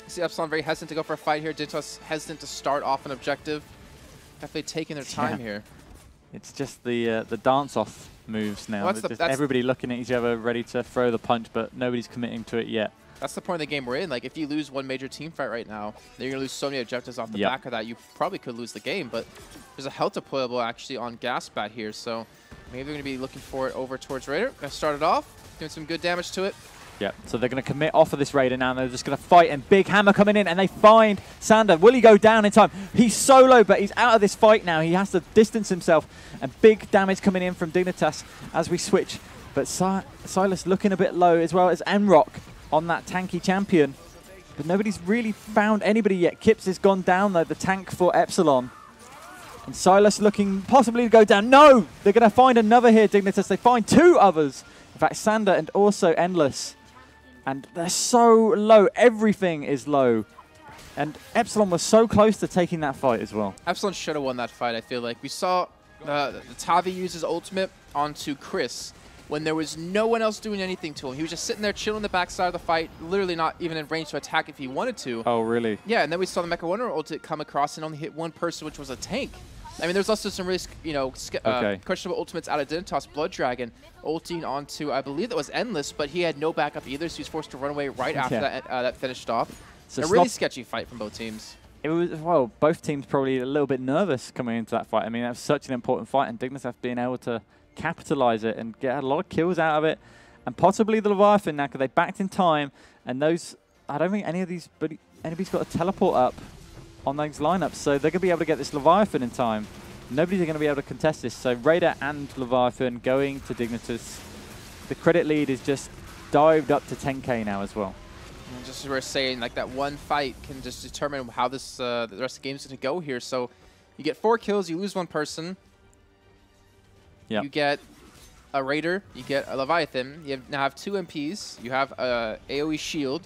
see Epsilon very hesitant to go for a fight here. Dignitas hesitant to start off an objective. Definitely taking their time here. It's just the dance-off moves now. Well, Just everybody looking at each other, ready to throw the punch, but nobody's committing to it yet. That's the point of the game we're in. Like, if you lose one major team fight right now, then you're going to lose so many objectives off the back of that. You probably could lose the game, but there's a health deployable actually on Gaspat here, so maybe they're going to be looking for it over towards Raider. Going to start it off, doing some good damage to it. Yeah, so they're going to commit off of this Raider now, and they're just going to fight, and Big Hammer coming in, and they find Sander. Will he go down in time? He's solo, but he's out of this fight now. He has to distance himself, and big damage coming in from Dignitas as we switch. But Silas looking a bit low, as well as Enrock on that tanky champion. But nobody's really found anybody yet. Kips has gone down, though, the tank for Epsilon. And Silas looking possibly to go down. No! They're going to find another here, Dignitas. They find two others. In fact, Sander and also Endless. And they're so low. Everything is low. And Epsilon was so close to taking that fight as well. Epsilon should have won that fight, I feel like. We saw the Tavi use his ultimate onto Chris when there was no one else doing anything to him. He was just sitting there chilling the backside of the fight, literally not even in range to attack if he wanted to. Oh, really? Yeah, and then we saw the Mecha Wonder ultimate come across and only hit one person, which was a tank. I mean, there's also some really, questionable ultimates out of Dignitas. Blood Dragon ulting onto, I believe that was Endless, but he had no backup either, so he was forced to run away right after that finished off. So a really sketchy fight from both teams. It was, well, both teams probably a little bit nervous coming into that fight. I mean, that was such an important fight, and Dignitas being able to capitalize it and get a lot of kills out of it, and possibly the Leviathan now, because they backed in time, and those, I don't think any of these, but anybody's got a teleport up on those lineups, so they're going to be able to get this Leviathan in time. Nobody's going to be able to contest this, so Raider and Leviathan going to Dignitas. The credit lead is just dived up to 10k now as well. And just as we're saying, like, that one fight can just determine how this the rest of the game is going to go here. So you get 4 kills, you lose one person. Yep. You get a Raider, you get a Leviathan, you now have 2 MPs, you have a AoE shield,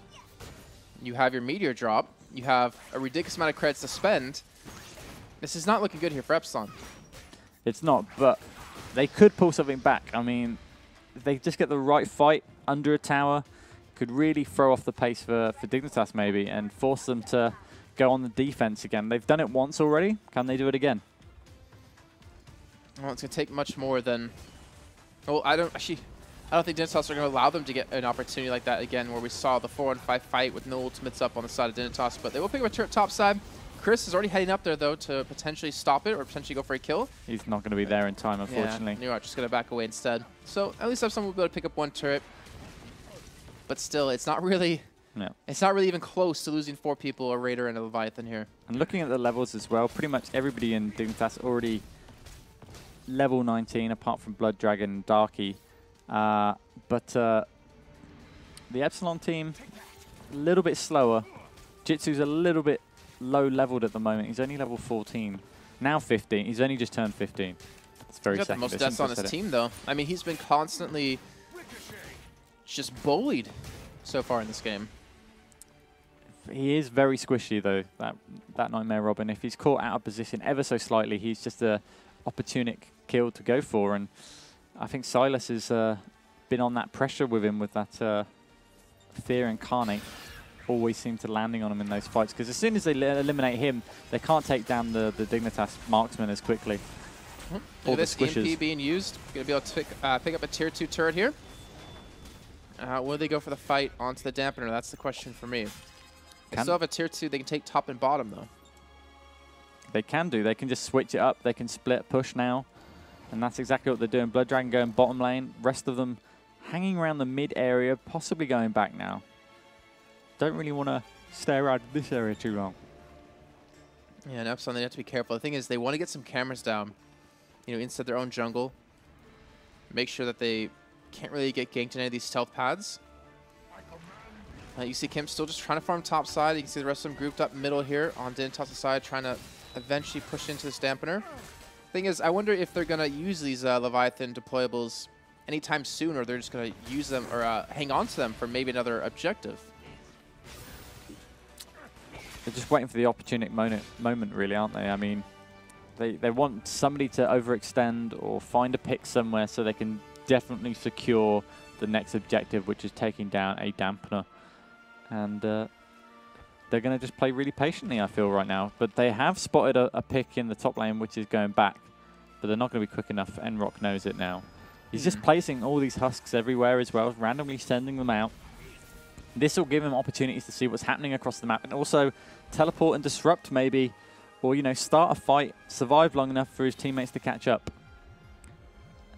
you have your Meteor drop, you have a ridiculous amount of credits to spend. This is not looking good here for Epsilon. It's not, but they could pull something back. I mean, if they just get the right fight under a tower, could really throw off the pace for Dignitas maybe and force them to go on the defense again. They've done it once already. Can they do it again? Well, it's going to take much more than... Well, I don't think Dignitas are going to allow them to get an opportunity like that again, where we saw the 4-on-5 fight with no ultimates up on the side of Dignitas, but they will pick up a turret top side. Chris is already heading up there, though, to potentially stop it or potentially go for a kill. He's not going to be there in time, unfortunately. Yeah, Newart just going to back away instead. So at least Epsilon will be able to pick up 1 turret. But still, it's not really... No. It's not really even close to losing 4 people, a Raider and a Leviathan here. And looking at the levels as well, pretty much everybody in Dignitas already level 19, apart from Blood Dragon and Darky. But the Epsilon team, a little bit slower. Jitsu's a little bit low-leveled at the moment. He's only level 14. Now 15. He's only just turned 15. It's very He's got the most deaths on his team, though. I mean, he's been constantly just bullied so far in this game. He is very squishy, though, that Nightmare Robin. If he's caught out of position ever so slightly, he's just a opportunistic kill to go for. And I think Silas has been on that pressure with him with that Fear Incarnate. Always seem to landing on him in those fights, because as soon as they eliminate him, they can't take down the Dignitas marksman as quickly. Look at this EMP being used. Going to be able to pick up a tier 2 turret here. Will they go for the fight onto the dampener? That's the question for me. They still have a tier 2. They can take top and bottom, though. They can do. They can just switch it up. They can split push now. And that's exactly what they're doing. Blood Dragon going bottom lane. Rest of them hanging around the mid area, possibly going back now. Don't really want to stay around this area too long. Yeah, and Epsilon, they have to be careful. The thing is, they want to get some cameras down, inside their own jungle. Make sure that they can't really get ganked in any of these stealth paths. You see Kim still just trying to farm top side. You can see the rest of them grouped up middle here on Dignitas' side, trying to eventually push into this dampener. Thing is, I wonder if they're going to use these Leviathan deployables anytime soon, or they're just going to use them or hang on to them for maybe another objective. They're just waiting for the opportune moment, really, aren't they? I mean, they want somebody to overextend or find a pick somewhere so they can definitely secure the next objective, which is taking down a dampener. And they're going to just play really patiently, I feel, right now. But they have spotted a pick in the top lane, which is going back. But they're not going to be quick enough. Enrock knows it now. He's just placing all these husks everywhere as well, randomly sending them out. This will give him opportunities to see what's happening across the map and also teleport and disrupt maybe, or, you know, start a fight, survive long enough for his teammates to catch up.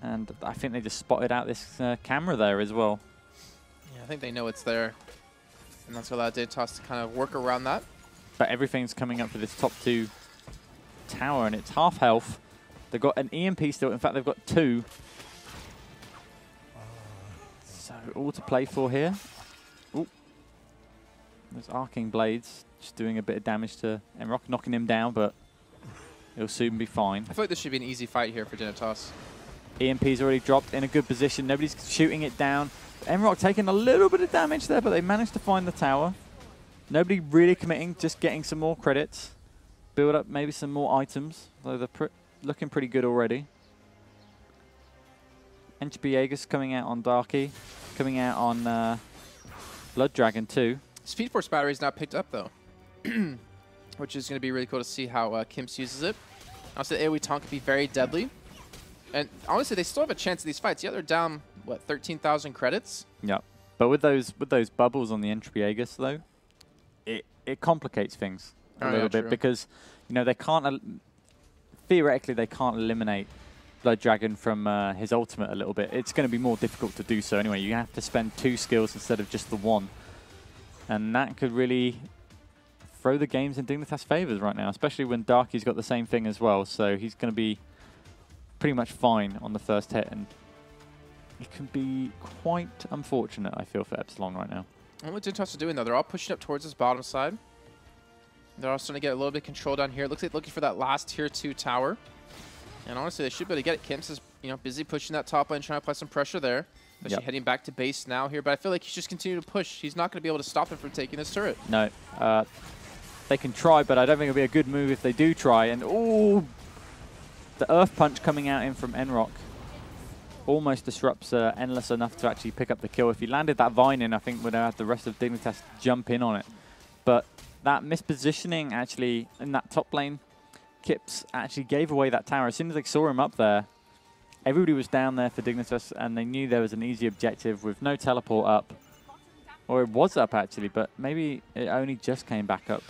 And I think they just spotted out this camera there as well. Yeah, I think they know it's there. And that's what allowed Dignitas to kind of work around that. But everything's coming up for this top 2 tower, and it's half health. They've got an EMP still. In fact, they've got 2. So all to play for here. Ooh. There's Arcing Blades just doing a bit of damage to Enrock, knocking him down, but he'll soon be fine. I feel like this should be an easy fight here for Dignitas. EMP's already dropped in a good position. Nobody's shooting it down. Enrock taking a little bit of damage there, but they managed to find the tower. Nobody really committing, just getting some more credits. Build up maybe some more items, though they're looking pretty good already. Enchbiagus coming out on Darky, coming out on Blood Dragon too. Speed Force battery is now picked up though, which is going to be really cool to see how Kimps uses it. Also, the AoE taunt can be very deadly. And honestly, they still have a chance in these fights. Yeah, they're down, what, 13,000 credits? Yeah. But with those bubbles on the Enchbiagus though, it complicates things a little bit because, you know, they can't, theoretically, they can't eliminate Blood Dragon from his ultimate a little bit. It's going to be more difficult to do so anyway. You have to spend 2 skills instead of just the 1. And that could really throw the games in Dignitas' favors right now, especially when Darky's got the same thing as well. So he's going to be pretty much fine on the first hit, and it can be quite unfortunate, I feel, for Epsilon right now. And what Dignitas are doing, though, they're all pushing up towards this bottom side. They're also starting to get a little bit of control down here. It looks like looking for that last tier 2 tower. And honestly, they should be able to get it. Kimps is, you know, busy pushing that top lane, trying to apply some pressure there. Especially heading back to base now here. But I feel like he's just continuing to push. He's not going to be able to stop him from taking this turret. No. They can try, but I don't think it'll be a good move if they do try. And, ooh, the Earth Punch coming out in from Enrock almost disrupts Endless enough to actually pick up the kill. If he landed that Vine in, I think would have had the rest of Dignitas jump in on it. But that mispositioning actually in that top lane, Kips actually gave away that tower. As soon as they saw him up there, everybody was down there for Dignitas, and they knew there was an easy objective with no teleport up. Or it was up, actually, but maybe it only just came back up.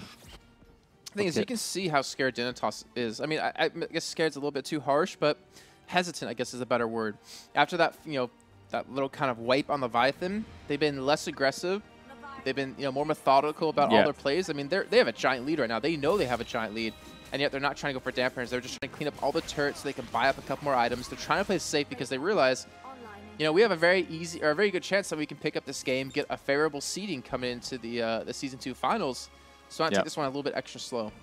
The thing is, you can see how scared Dignitas is. I mean, I guess scared's a little bit too harsh, but hesitant, I guess, is a better word. After that, you know, that little kind of wipe on Leviathan, they've been less aggressive. They've been, you know, more methodical about all their plays. I mean, they have a giant lead right now. They know they have a giant lead, and yet they're not trying to go for dampeners. They're just trying to clean up all the turrets so they can buy up a couple more items. They're trying to play safe because they realize, you know, we have a very easy or a very good chance that we can pick up this game, get a favorable seeding coming into the Season 2 finals. So I take this one a little bit extra slow.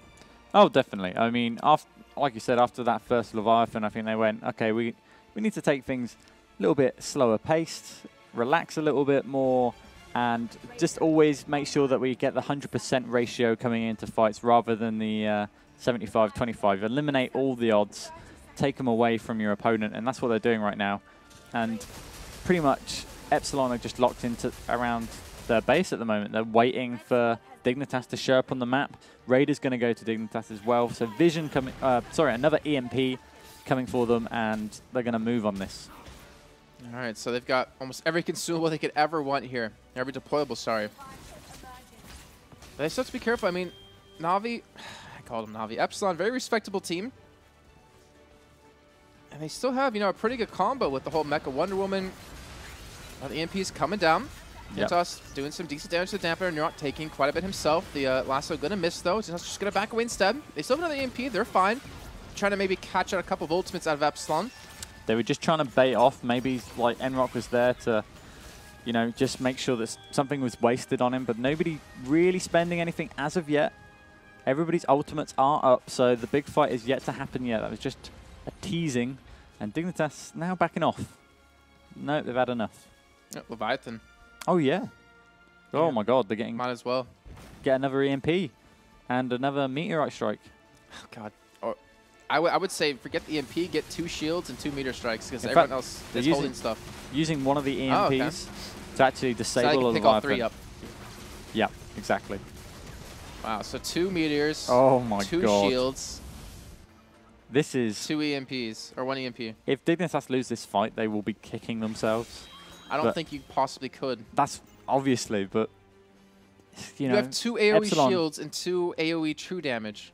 Oh, definitely. I mean, after, like you said, after that first Leviathan, I think they went, okay, we need to take things a little bit slower paced, relax a little bit more, and just always make sure that we get the 100% ratio coming into fights rather than the 75-25. Eliminate all the odds, take them away from your opponent, and that's what they're doing right now. And pretty much Epsilon are just locked into around their base at the moment. They're waiting for Dignitas to show up on the map. Raider's going to go to Dignitas as well. So Vision coming, another EMP coming for them, and they're going to move on this. All right, so they've got almost every consumable they could ever want here. Every deployable, sorry. But they still have to be careful. I mean, Na'Vi, I called him Na'Vi. Epsilon, very respectable team. And they still have, you know, a pretty good combo with the whole Mecha Wonder Woman. The EMP's coming down. Dignitas doing some decent damage to the dampener. Not taking quite a bit himself. The lasso going to miss, though. Dignitas just going to back away instead. They still have another EMP. They're fine. Trying to maybe catch out a couple of ultimates out of Epsilon. They were just trying to bait off. Maybe like Enrock was there to, you know, just make sure that something was wasted on him. But nobody really spending anything as of yet. Everybody's ultimates are up, so the big fight is yet to happen yet. That was just a teasing. And Dignitas now backing off. No, they've had enough. Yeah, Leviathan. Oh, yeah. Oh, my God. They're getting... Might as well. Get another EMP and another Meteorite Strike. Oh, God. Or I would say forget the EMP, get 2 shields and 2 meteor strikes because everyone else is holding stuff. Using one of the EMPs to actually disable a pick all 3 up. Yeah, exactly. Wow, so 2 meteors. Oh, my God. 2 shields. This is 2 EMPs, or 1 EMP. If Dignitas lose this fight, they will be kicking themselves. I don't think you possibly could. That's obviously, but you know, have 2 AoE Epsilon, shields and 2 AoE true damage.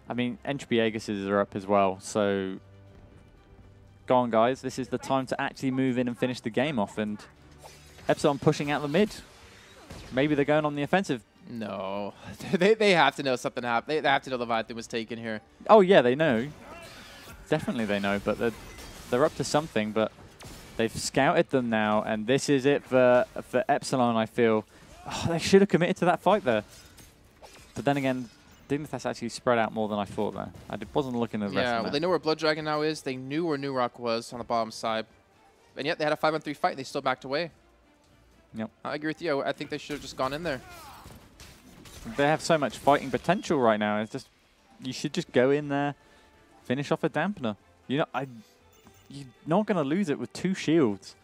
I mean, entropy Aegises are up as well, so go on, guys. This is the time to actually move in and finish the game off, and Epsilon pushing out the mid. Maybe they're going on the offensive. No. they have to know something happened. They have to know Leviathan was taken here. Oh, yeah, they know. Definitely they know, but they're up to something, but they've scouted them now, and this is it for Epsilon, I feel. Oh, they should have committed to that fight there. But then again, Dignitas actually spread out more than I thought there. I wasn't looking at the rest of well, they know where Blood Dragon now is. They knew where New Rock was on the bottom side. And yet they had a 5-on-3 fight, and they still backed away. Yep. I agree with you. I think they should have just gone in there. They have so much fighting potential right now. It's just, you should just go in there, finish off a dampener. You know, you're not going to lose it with 2 shields.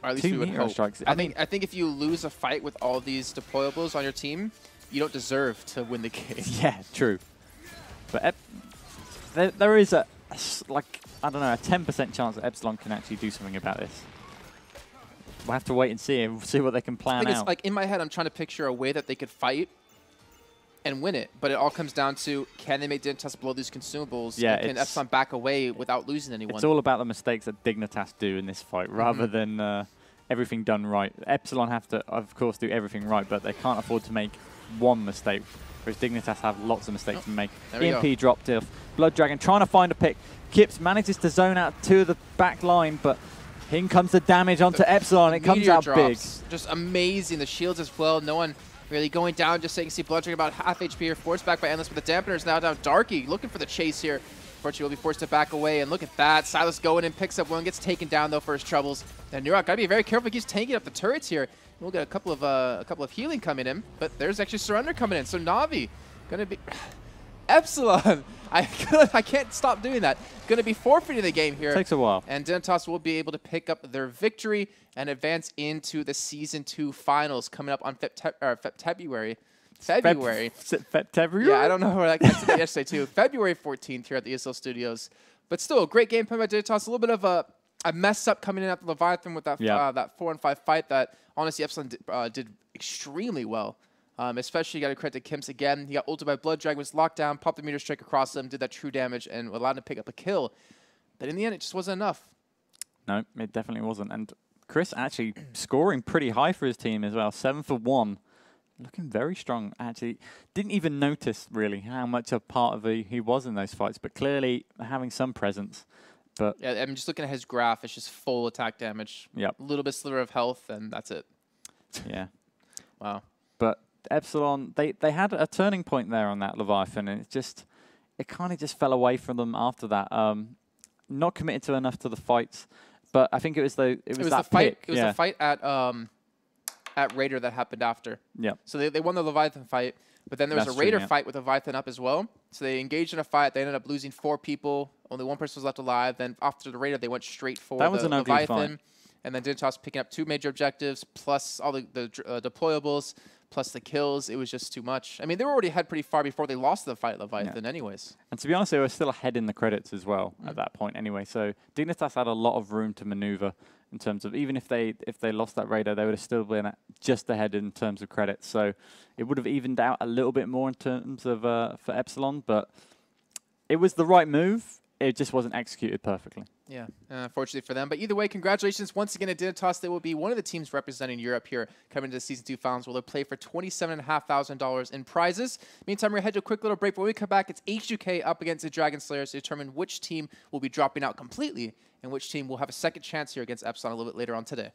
Or at least 2 we would meteor hope. strikes. I think if you lose a fight with all these deployables on your team, you don't deserve to win the game. Yeah, true. But there is a I don't know, a 10% chance that Epsilon can actually do something about this. We'll have to wait and see what they can plan out. It's like in my head, I'm trying to picture a way that they could fight and win it, but it all comes down to, can they make Dignitas blow these consumables? Yeah, and can Epsilon back away without losing anyone? It's all about the mistakes that Dignitas do in this fight, rather than everything done right. Epsilon have to, of course, do everything right, but they can't afford to make one mistake, whereas Dignitas have lots of mistakes to make. EMP dropped off. Blood Dragon trying to find a pick. Kips manages to zone out 2 of the back line, but in comes the damage onto Epsilon. It comes out big. Just amazing. The shields as well. No one really going down. Just so you can see Blood Dragon about half HP here. Forced back by Endless, but the dampener is now down. Darky looking for the chase here. Unfortunately, will be forced to back away. And look at that. Silas going in, picks up one, gets taken down though for his troubles. And New Rock got to be very careful. He keeps tanking up the turrets here. We'll get a couple of healing coming in, but there's actually Surrender coming in. So Navi gonna be Epsilon. I can't stop doing that. Gonna be forfeiting the game here. Takes a while. And Dignitas will be able to pick up their victory and advance into the Season 2 finals coming up on February. February? Yeah, I don't know where I said that yesterday too. February 14th here at the ESL Studios. But still, great game play by Dignitas. A little bit of a mess up coming in at the Leviathan with that that 4-on-5 fight that honestly Epsilon did extremely well. Especially got to credit to Kimps again. He got ulted by Blood Dragon, was locked down, popped the meter strike across him, did that true damage, and allowed him to pick up a kill. But in the end, it just wasn't enough. No, it definitely wasn't. And Chris actually scoring pretty high for his team as well. 7 for 1. Looking very strong, actually. Didn't even notice, really, how much a part of he was in those fights, but clearly having some presence. But yeah, I'm just looking at his graph. It's just full attack damage. Yep. A little bit sliver of health, and that's it. Yeah. Wow. But Epsilon, they had a turning point there on that Leviathan, and it kind of just fell away from them after that. Not committed to enough to the fights, but I think it was that fight. pick. It was the fight at Raider that happened after. Yeah. So they won the Leviathan fight, but then there was a Raider fight with Leviathan up as well. So they engaged in a fight. They ended up losing 4 people. Only 1 person was left alive. Then after the Raider, they went straight for the Leviathan. Fight. And then Dignitas picking up 2 major objectives, plus all the deployables, plus the kills. It was just too much. I mean, they were already ahead pretty far before they lost the fight at Leviathan anyways. And to be honest, they were still ahead in the credits as well at that point anyway. So Dignitas had a lot of room to maneuver in terms of, even if they lost that Raider, they would have still been just ahead in terms of credits. So it would have evened out a little bit more in terms of for Epsilon, but it was the right move. It just wasn't executed perfectly. Yeah, unfortunately for them. But either way, congratulations once again to Dignitas. They will be one of the teams representing Europe here coming to the Season 2 finals, where they'll play for $27,500 in prizes. Meantime, we're going to head to a quick little break. When we come back, it's HUK up against the Dragon Slayers to determine which team will be dropping out completely and which team will have a second chance here against Epsilon a little bit later on today.